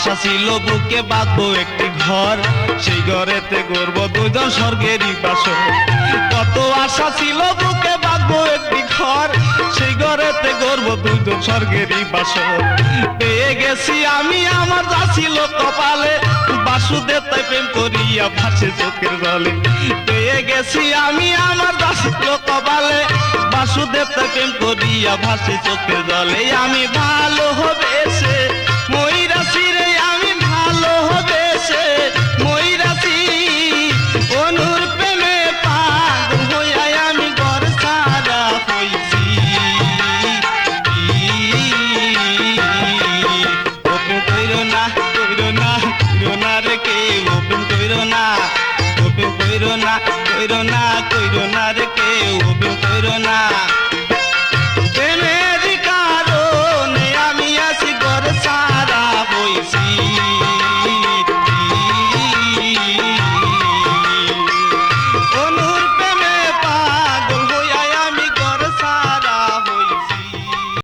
আশা ছিল বুকে বাঁধবো একটি ঘর, সেই ঘরেতে গড়ব দুজন স্বর্গেরই বাসর। কত আশা ছিল বুকে বাঁধবো একটি ঘর, সেই ঘরেতে গড়ব দুজন স্বর্গেরই বাসর। পেয়ে গেছি আমি আমার যা ছিল কপালে, বাসুদেব তাই প্রেম করিয়া ভাসে চোখের জলে। পেয়ে গেছি আমি আমার যা ছিল কপালে, বাসুদেব তাই প্রেম করিয়া ভাসে চোখের জলে। আমি ভালোবেসে মইরাছি রে, আমি ভালোবেসে মইরাছি, অনুর প্রেমে পাগল হইয়া আমি ঘর ছাড়া হইছি। ওপেন কইরো না, কইরো না, কইরো না রে কেউ, ওপেন কইরো না, ওপেন কইরো না, কইরো না।